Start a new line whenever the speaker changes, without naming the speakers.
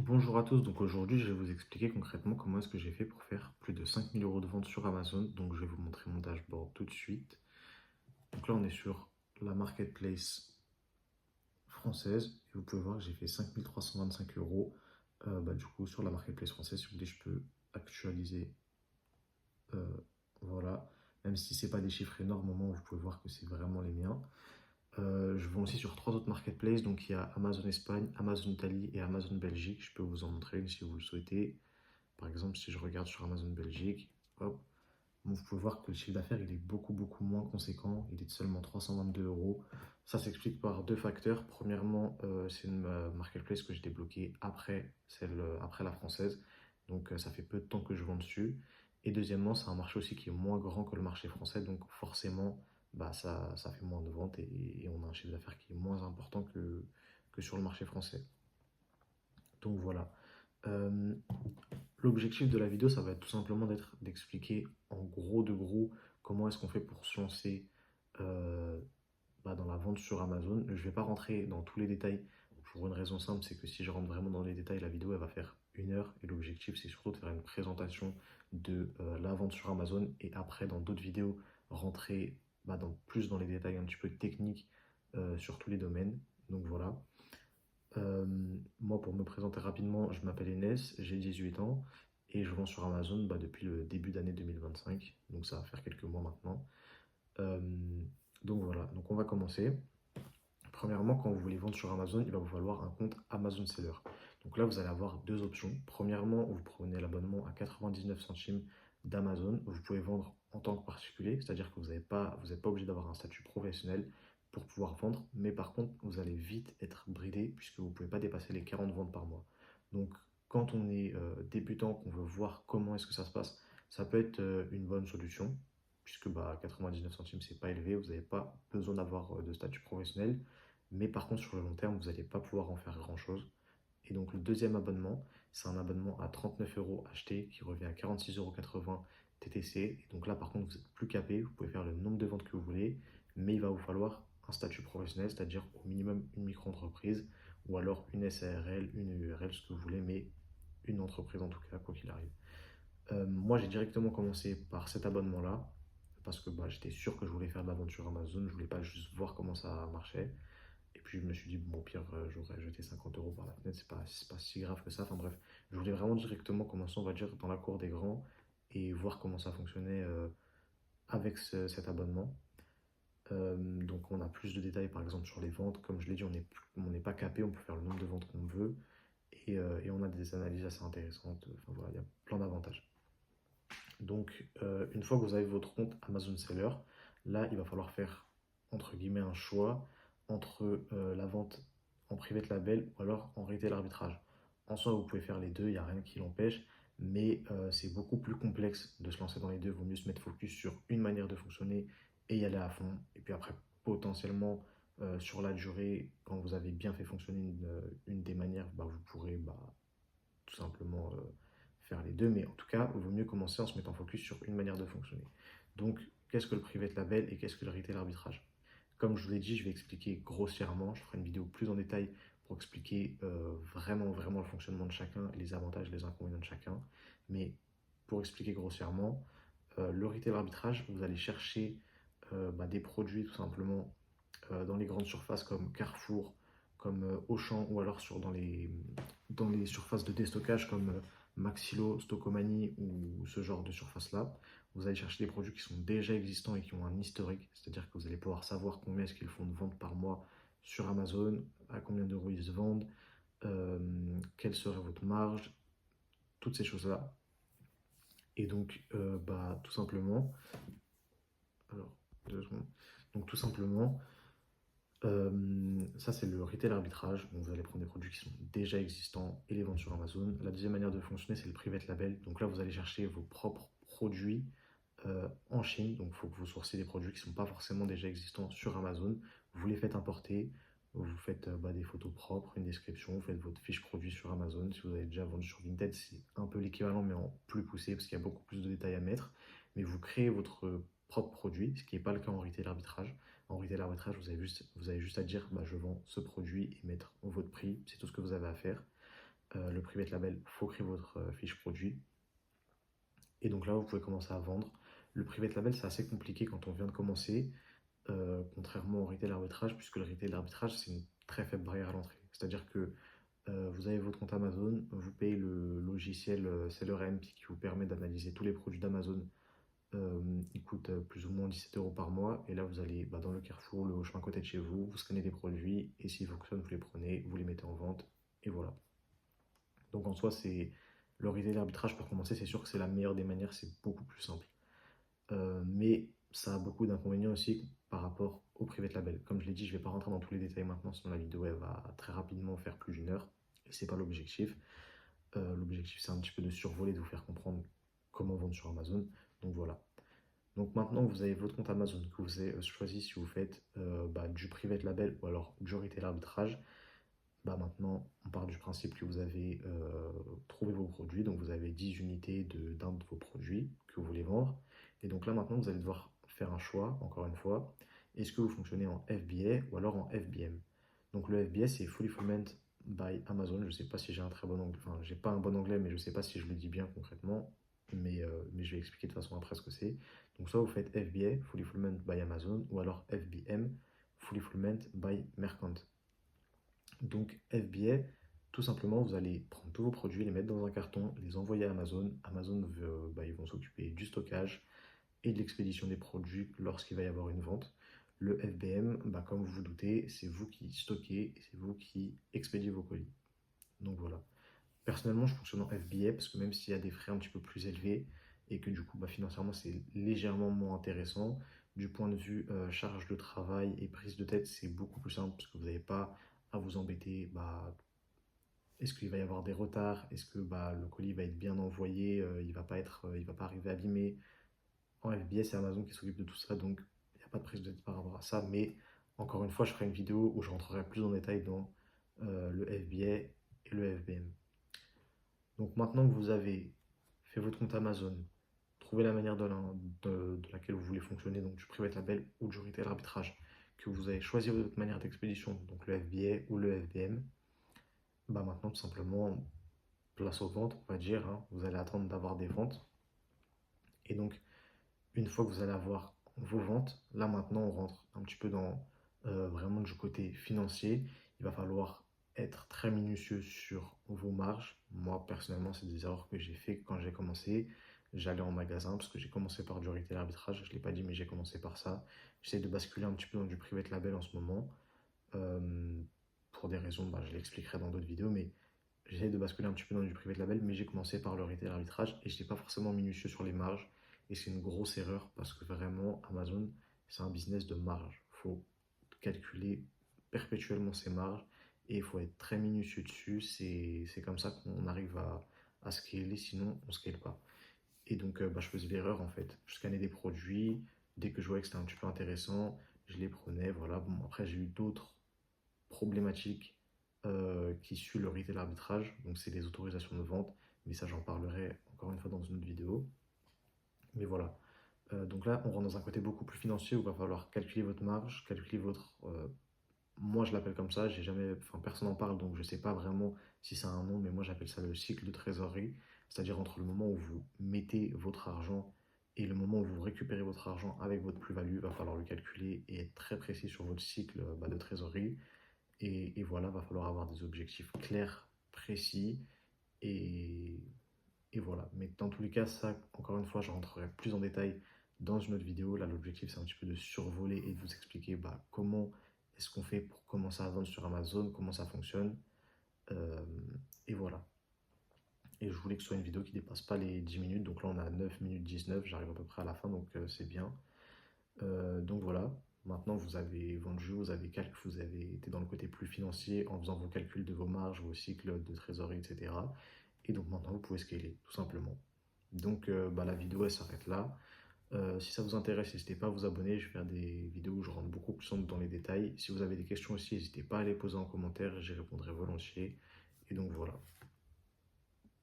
Bonjour à tous, donc aujourd'hui je vais vous expliquer concrètement comment est-ce que j'ai fait pour faire plus de 5000 euros de vente sur Amazon. Donc je vais vous montrer mon dashboard tout de suite. Donc là on est sur la marketplace française et vous pouvez voir que j'ai fait 5325 euros du coup sur la marketplace française. Si vous voulez je peux actualiser, euh, voilà. Même si c'est pas des chiffres énormes, au moins vous pouvez voir que c'est vraiment les miens. Je vends aussi sur trois autres marketplaces, donc il y a Amazon Espagne, Amazon Italie et Amazon Belgique. Je peux vous en montrer une si vous le souhaitez. Par exemple, si je regarde sur Amazon Belgique, hop, bon, vous pouvez voir que le chiffre d'affaires il est beaucoup moins conséquent. Il est de seulement 322 euros. Ça s'explique par deux facteurs. Premièrement, c'est une marketplace que j'ai débloquée après, après la française. Donc ça fait peu de temps que je vends dessus. Et deuxièmement, c'est un marché aussi qui est moins grand que le marché français. Donc forcément, ça fait moins de ventes et on a un chiffre d'affaires qui est moins important que sur le marché français. Donc voilà. Euh, L'objectif de la vidéo, ça va être tout simplement d'expliquer en gros de gros comment est-ce qu'on fait pour se lancer euh, dans la vente sur Amazon. Je ne vais pas rentrer dans tous les détails pour une raison simple, c'est que si je rentre vraiment dans les détails, la vidéo elle va faire 1 heure et l'objectif c'est surtout de faire une présentation de la vente sur Amazon et après dans d'autres vidéos rentrer plus dans les détails un petit peu techniques sur tous les domaines. Donc voilà. Euh, Moi, pour me présenter rapidement, je m'appelle Enes, j'ai 18 ans et je vends sur Amazon depuis le début d'année 2025. Donc, ça va faire quelques mois maintenant. Euh, donc, voilà. Donc, on va commencer. Premièrement, quand vous voulez vendre sur Amazon, il va vous falloir un compte Amazon Seller. Donc là, vous allez avoir deux options. Premièrement, vous prenez l'abonnement à 99 centimes d'Amazon. Vous pouvez vendre en tant que particulier, c'est-à-dire que vous n'êtes pas obligé d'avoir un statut professionnel pour pouvoir vendre. Mais par contre, vous allez vite être bridé puisque vous ne pouvez pas dépasser les 40 ventes par mois. Donc, quand on est débutant, qu'on veut voir comment est-ce que ça se passe, ça peut être une bonne solution puisque 99 centimes, c'est pas élevé. Vous n'avez pas besoin d'avoir de statut professionnel. Mais par contre, sur le long terme, vous n'allez pas pouvoir en faire grand-chose. Et donc, le deuxième abonnement, c'est un abonnement à 39 euros acheté qui revient à 46,80 € TTC. Et donc là, par contre, vous êtes plus capé. Vous pouvez faire le nombre de ventes que vous voulez, mais il va vous falloir un statut professionnel, c'est-à-dire au minimum une micro-entreprise ou alors une SARL, une URL, ce que vous voulez, mais une entreprise en tout cas, quoi qu'il arrive. Moi, j'ai directement commencé par cet abonnement-là parce que j'étais sûr que je voulais faire de la vente sur Amazon. Je voulais pas juste voir comment ça marchait. Et puis je me suis dit, bon, au pire, j'aurais jeté 50 euros par la fenêtre, c'est pas si grave que ça. Enfin bref, je voulais vraiment directement commencer, on va dire, dans la cour des grands et voir comment ça fonctionnait avec cet abonnement. Donc on a plus de détails par exemple sur les ventes. Comme je l'ai dit, on n'est pas capé, on peut faire le nombre de ventes qu'on veut et on a des analyses assez intéressantes. Enfin voilà, il y a plein d'avantages. Donc une fois que vous avez votre compte Amazon Seller, là il va falloir faire entre guillemets un choix entre la vente en private label ou alors en retail arbitrage. En soi, vous pouvez faire les deux, il n'y a rien qui l'empêche, mais c'est beaucoup plus complexe de se lancer dans les deux. Il vaut mieux se mettre focus sur une manière de fonctionner et y aller à fond. Et puis après, potentiellement, sur la durée, quand vous avez bien fait fonctionner une des manières, vous pourrez tout simplement faire les deux. Mais en tout cas, il vaut mieux commencer en se mettant focus sur une manière de fonctionner. Donc, qu'est-ce que le private label et qu'est-ce que le retail arbitrage? Comme je vous l'ai dit, je vais expliquer grossièrement. Je ferai une vidéo plus en détail pour expliquer vraiment le fonctionnement de chacun, les avantages et les inconvénients de chacun. Mais pour expliquer grossièrement, le retail arbitrage, vous allez chercher des produits tout simplement dans les grandes surfaces comme Carrefour, comme Auchan ou alors dans les surfaces de déstockage comme Maxilo, Stocomanie ou ce genre de surface-là. Vous allez chercher des produits qui sont déjà existants et qui ont un historique, c'est-à-dire que vous allez pouvoir savoir combien est-ce qu'ils font de ventes par mois sur Amazon, à combien d'euros ils se vendent, euh, quelle serait votre marge, toutes ces choses-là. Et donc, tout simplement, alors, 2 secondes. Donc, tout simplement, ça, c'est le retail arbitrage. Donc, vous allez prendre des produits qui sont déjà existants et les vendre sur Amazon. La deuxième manière de fonctionner, c'est le private label. Donc là, vous allez chercher vos propres produits en Chine. Donc, il faut que vous sourciez des produits qui ne sont pas forcément déjà existants sur Amazon. Vous les faites importer. Vous faites des photos propres, une description. Vous faites votre fiche produit sur Amazon. Si vous avez déjà vendu sur Vinted, c'est un peu l'équivalent, mais en plus poussé parce qu'il y a beaucoup plus de détails à mettre. Mais vous créez votre propre produit, ce qui n'est pas le cas en retail arbitrage. En retail arbitrage, vous avez juste à dire je vends ce produit et mettre votre prix, c'est tout ce que vous avez à faire. le private label, il faut créer votre fiche produit. Et donc là, vous pouvez commencer à vendre. Le private label, c'est assez compliqué quand on vient de commencer, contrairement au retail arbitrage, puisque le retail arbitrage, c'est une très faible barrière à l'entrée. C'est-à-dire que vous avez votre compte Amazon, vous payez le logiciel SellerAMP qui vous permet d'analyser tous les produits d'Amazon. Il coûte plus ou moins 17 euros par mois. Et là, vous allez dans le Carrefour, le Auchan à côté de chez vous, vous scannez des produits, et s'ils fonctionnent, vous les prenez, vous les mettez en vente, et voilà. Donc en soi, c'est le retail arbitrage pour commencer, c'est sûr que c'est la meilleure des manières, c'est beaucoup plus simple. Mais ça a beaucoup d'inconvénients aussi par rapport au private label. Comme je l'ai dit, je ne vais pas rentrer dans tous les détails maintenant, sinon la vidéo elle va très rapidement faire plus d'une heure. Et c'est pas l'objectif. L'objectif c'est un petit peu de survoler, de vous faire comprendre comment vendre sur Amazon. Donc voilà. Donc maintenant que vous avez votre compte Amazon, que vous avez choisi si vous faites du private label ou alors du retail arbitrage, maintenant on part du principe que vous avez trouvé vos produits, donc vous avez 10 unités d'un de vos produits que vous voulez vendre. Et donc là maintenant vous allez devoir faire un choix, encore une fois, est-ce que vous fonctionnez en FBA ou alors en FBM. Donc le FBA c'est Fully Fulfillment by Amazon, je ne sais pas si j'ai un très bon anglais, enfin j'ai pas un bon anglais mais je ne sais pas si je le dis bien concrètement, mais je vais expliquer de façon après ce que c'est. Donc soit vous faites FBA, Fully Fulfillment by Amazon, ou alors FBM, Fully Fulfillment by Mercant. Donc FBA, tout simplement, vous allez prendre tous vos produits, les mettre dans un carton, les envoyer à Amazon. Amazon, ils vont s'occuper du stockage et de l'expédition des produits lorsqu'il va y avoir une vente. Le FBM, comme vous vous doutez, c'est vous qui stockez et c'est vous qui expédiez vos colis. Donc voilà. Personnellement, je fonctionne en FBA parce que même s'il y a des frais un petit peu plus élevés et que du coup, financièrement, c'est légèrement moins intéressant, du point de vue charge de travail et prise de tête, c'est beaucoup plus simple parce que vous n'avez pas à vous embêter. Est-ce qu'il va y avoir des retards? Est-ce que le colis va être bien envoyé? Il va pas arriver abîmé? En FBA, c'est Amazon qui s'occupe de tout ça, donc il n'y a pas de prise de tête par rapport à ça. Mais encore une fois, je ferai une vidéo où je rentrerai plus en détail dans le FBA et le FBM. Donc maintenant que vous avez fait votre compte Amazon, trouvé la manière de laquelle vous voulez fonctionner, donc du private label ou du retail arbitrage, que vous avez choisi votre manière d'expédition, donc le FBA ou le FBM, maintenant tout simplement, place aux ventes, on va dire, hein. Vous allez attendre d'avoir des ventes. Et donc, une fois que vous allez avoir vos ventes, là maintenant on rentre un petit peu dans vraiment du côté financier. Il va falloir être très minutieux sur vos marges. Moi personnellement, c'est des erreurs que j'ai fait quand j'ai commencé. J'allais en magasin parce que j'ai commencé par du retail arbitrage. Je ne l'ai pas dit, mais j'ai commencé par ça. J'essaie de basculer un petit peu dans du private label en ce moment. euh, pour des raisons, je l'expliquerai dans d'autres vidéos, mais j'essaie de basculer un petit peu dans du private label, mais j'ai commencé par le retail arbitrage et je n'étais pas forcément minutieux sur les marges. Et c'est une grosse erreur parce que vraiment, Amazon, c'est un business de marge. Il faut calculer perpétuellement ses marges et il faut être très minutieux dessus. C'est comme ça qu'on arrive à scaler, sinon on ne scale pas. Et donc, je faisais l'erreur en fait. Je scannais des produits, dès que je voyais que c'était un petit peu intéressant, je les prenais. Voilà. Bon, après, j'ai eu d'autres problématiques qui suit le retail arbitrage, donc c'est les autorisations de vente, mais ça j'en parlerai encore une fois dans une autre vidéo. Mais voilà. Donc là, on rentre dans un côté beaucoup plus financier où il va falloir calculer votre marge, calculer votre. Moi, je l'appelle comme ça, j'ai jamais, enfin, personne n'en parle, donc je ne sais pas vraiment si c'est un nom, mais moi j'appelle ça le cycle de trésorerie, c'est-à-dire entre le moment où vous mettez votre argent et le moment où vous récupérez votre argent avec votre plus-value, il va falloir le calculer et être très précis sur votre cycle de trésorerie. Et voilà, va falloir avoir des objectifs clairs, précis, et, et voilà. Mais dans tous les cas, ça, encore une fois, je rentrerai plus en détail dans une autre vidéo. Là, l'objectif, c'est un petit peu de survoler et de vous expliquer comment est-ce qu'on fait pour commencer à vendre sur Amazon, comment ça fonctionne. Euh, et voilà. Et je voulais que ce soit une vidéo qui ne dépasse pas les 10 minutes. Donc là, on a 9 minutes 19, j'arrive à peu près à la fin, donc c'est bien. Donc voilà, maintenant vous avez vendu, vous avez été dans le côté plus financier en faisant vos calculs de vos marges, vos cycles de trésorerie, etc. Et donc maintenant vous pouvez scaler, tout simplement. Donc la vidéo elle s'arrête là. Si ça vous intéresse, n'hésitez pas à vous abonner. Je vais faire des vidéos où je rentre beaucoup plus dans les détails. Si vous avez des questions aussi, n'hésitez pas à les poser en commentaire, j'y répondrai volontiers. Et donc voilà.